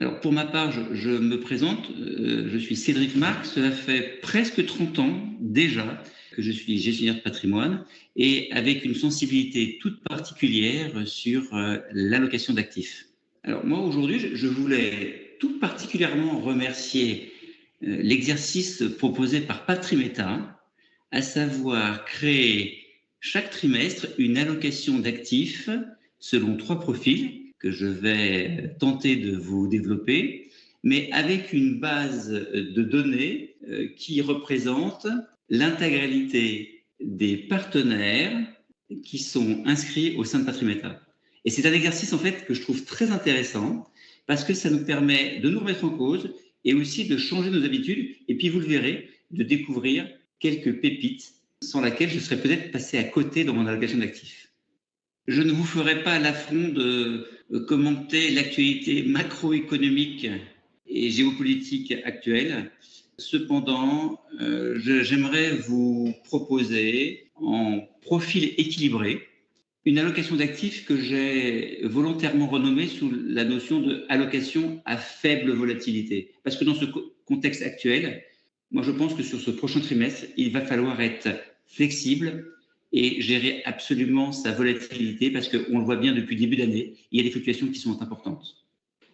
Alors pour ma part, je me présente, je suis Cédric Marc, cela fait presque 30 ans déjà que je suis gestionnaire de patrimoine et avec une sensibilité toute particulière sur l'allocation d'actifs. Alors moi aujourd'hui, je voulais tout particulièrement remercier l'exercice proposé par Patrimeta, à savoir créer chaque trimestre une allocation d'actifs selon 3 profils que je vais tenter de vous développer, mais avec une base de données qui représente l'intégralité des partenaires qui sont inscrits au sein de Patrimeta. Et c'est un exercice en fait que je trouve très intéressant parce que ça nous permet de nous remettre en cause et aussi de changer nos habitudes et puis vous le verrez, de découvrir quelques pépites sans laquelle je serais peut-être passé à côté dans mon allocation d'actifs. Je ne vous ferai pas l'affront de commenter l'actualité macroéconomique et géopolitique actuelle. Cependant, j'aimerais vous proposer en profil équilibré une allocation d'actifs que j'ai volontairement renommée sous la notion de allocation à faible volatilité. Parce que dans ce contexte actuel, moi je pense que sur ce prochain trimestre, il va falloir être flexible et gérer absolument sa volatilité parce qu'on le voit bien depuis le début d'année, il y a des fluctuations qui sont importantes.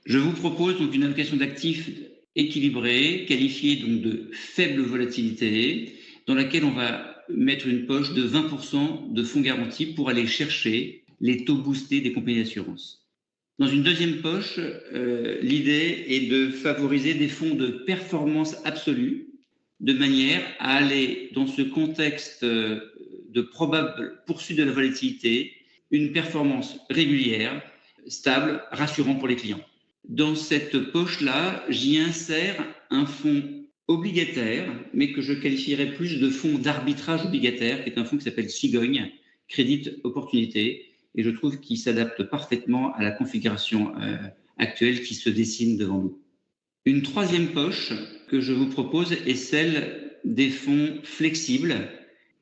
Je vous propose donc une allocation d'actifs équilibrée, qualifiée donc de faible volatilité, dans laquelle on va mettre une poche de 20% de fonds garantis pour aller chercher les taux boostés des compagnies d'assurance. Dans une deuxième poche, l'idée est de favoriser des fonds de performance absolue, de manière à aller dans ce contexte de probable poursuite de la volatilité, une performance régulière, stable, rassurant pour les clients. Dans cette poche-là, j'y insère un fonds obligataire, mais que je qualifierais plus de fonds d'arbitrage obligataire, qui est un fonds qui s'appelle Cigogne, Crédit Opportunité, et je trouve qu'il s'adapte parfaitement à la configuration actuelle qui se dessine devant nous. Une troisième poche que je vous propose est celle des fonds flexibles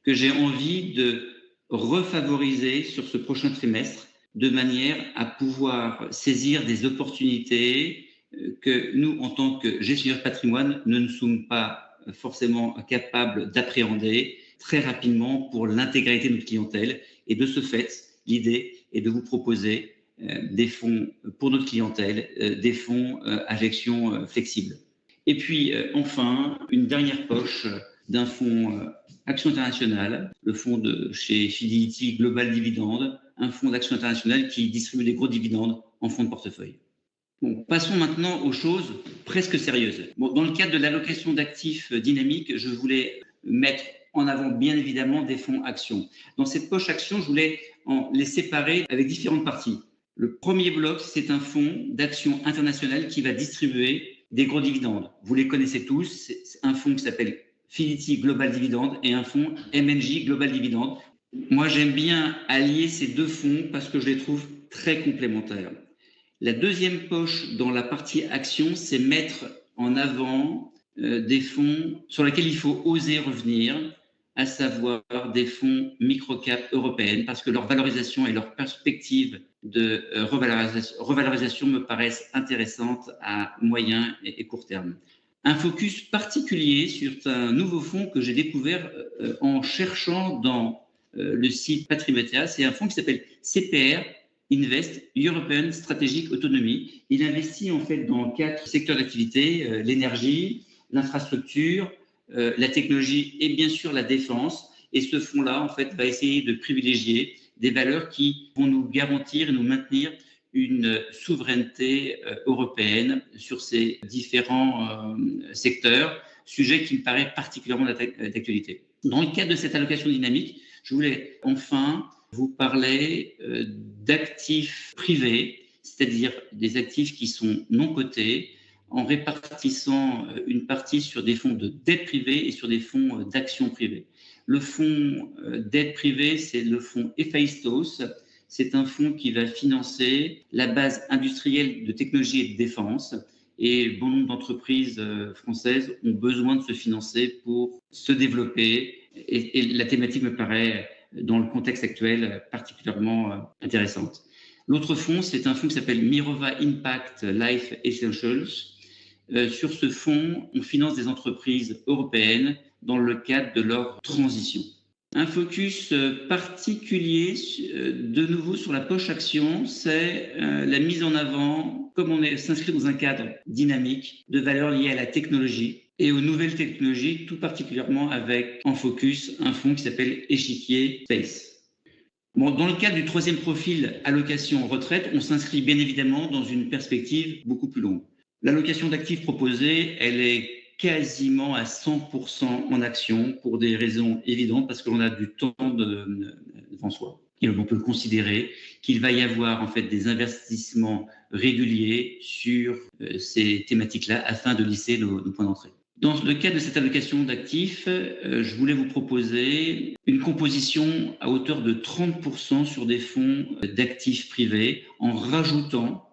que j'ai envie de refavoriser sur ce prochain trimestre de manière à pouvoir saisir des opportunités que nous, en tant que gestionnaires de patrimoine, ne sommes pas forcément capables d'appréhender très rapidement pour l'intégralité de notre clientèle. Et de ce fait, l'idée est de vous proposer des fonds pour notre clientèle, des fonds à gestion flexible. Et puis, enfin, une dernière poche d'un fonds Action internationale, le fonds de chez Fidelity Global Dividende, un fonds d'action internationale qui distribue des gros dividendes en fonds de portefeuille. Bon, passons maintenant aux choses presque sérieuses. Bon, dans le cadre de l'allocation d'actifs dynamique, je voulais mettre en avant bien évidemment des fonds actions. Dans cette poche actions, je voulais les séparer avec différentes parties. Le premier bloc, c'est un fonds d'action internationale qui va distribuer des gros dividendes. Vous les connaissez tous, c'est un fonds qui s'appelle Fidelity Global Dividende et un fonds MNJ Global Dividende. Moi, j'aime bien allier ces deux fonds parce que je les trouve très complémentaires. La deuxième poche dans la partie action, c'est mettre en avant des fonds sur lesquels il faut oser revenir, à savoir des fonds micro-cap européennes, parce que leur valorisation et leur perspective de revalorisation me paraissent intéressantes à moyen et court terme. Un focus particulier sur un nouveau fonds que j'ai découvert en cherchant dans le site Patrimeta. C'est un fonds qui s'appelle CPR Invest European Strategic Autonomy. Il investit en fait dans 4 secteurs d'activité, l'énergie, l'infrastructure, la technologie et bien sûr la défense. Et ce fonds-là, en fait, va essayer de privilégier des valeurs qui vont nous garantir et nous maintenir une souveraineté européenne sur ces différents secteurs, sujet qui me paraît particulièrement d'actualité. Dans le cadre de cette allocation dynamique, je voulais enfin vous parler d'actifs privés, c'est-à-dire des actifs qui sont non cotés, en répartissant une partie sur des fonds de dette privée et sur des fonds d'actions privées. Le fonds dette privée, c'est le fonds Héphaïstos. C'est un fonds qui va financer la base industrielle de technologie et de défense. Et bon nombre d'entreprises françaises ont besoin de se financer pour se développer. Et la thématique me paraît, dans le contexte actuel, particulièrement intéressante. L'autre fonds, c'est un fonds qui s'appelle Mirova Impact Life Essentials. Sur ce fonds, on finance des entreprises européennes dans le cadre de leur transition. Un focus particulier, de nouveau sur la poche action, c'est la mise en avant, comme on s'inscrit dans un cadre dynamique, de valeurs liées à la technologie et aux nouvelles technologies, tout particulièrement avec en focus un fonds qui s'appelle Échiquier Space. Bon, dans le cadre du troisième profil allocation retraite, on s'inscrit bien évidemment dans une perspective beaucoup plus longue. L'allocation d'actifs proposée, elle est quasiment à 100% en action pour des raisons évidentes parce qu'on a du temps devant soi. Et on peut considérer qu'il va y avoir en fait des investissements réguliers sur ces thématiques-là afin de lisser nos points d'entrée. Dans le cadre de cette allocation d'actifs, je voulais vous proposer une composition à hauteur de 30% sur des fonds d'actifs privés en rajoutant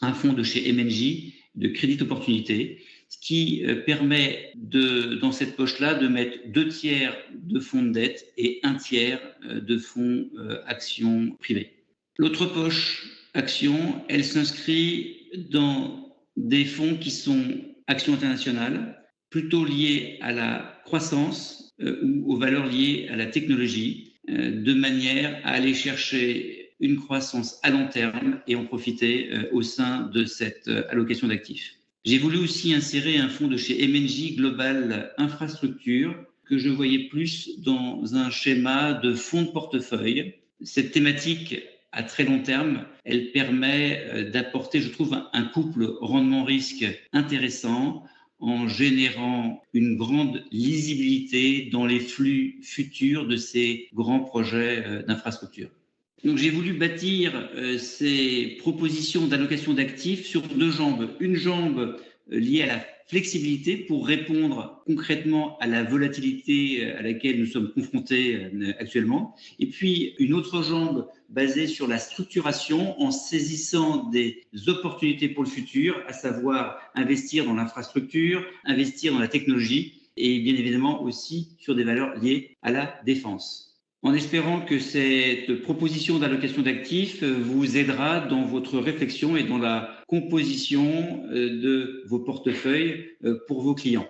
un fonds de chez M&J de crédit opportunité, ce qui permet dans cette poche-là de mettre 2/3 de fonds de dette et 1/3 de fonds actions privés. L'autre poche actions, elle s'inscrit dans des fonds qui sont actions internationales, plutôt liées à la croissance ou aux valeurs liées à la technologie, de manière à aller chercher une croissance à long terme et en profiter au sein de cette allocation d'actifs. J'ai voulu aussi insérer un fonds de chez M&J Global Infrastructure que je voyais plus dans un schéma de fonds de portefeuille. Cette thématique à très long terme, elle permet d'apporter, je trouve, un couple rendement-risque intéressant en générant une grande lisibilité dans les flux futurs de ces grands projets d'infrastructure. Donc, j'ai voulu bâtir ces propositions d'allocation d'actifs sur deux jambes. Une jambe liée à la flexibilité pour répondre concrètement à la volatilité à laquelle nous sommes confrontés actuellement. Et puis, une autre jambe basée sur la structuration en saisissant des opportunités pour le futur, à savoir investir dans l'infrastructure, investir dans la technologie et bien évidemment aussi sur des valeurs liées à la défense. En espérant que cette proposition d'allocation d'actifs vous aidera dans votre réflexion et dans la composition de vos portefeuilles pour vos clients.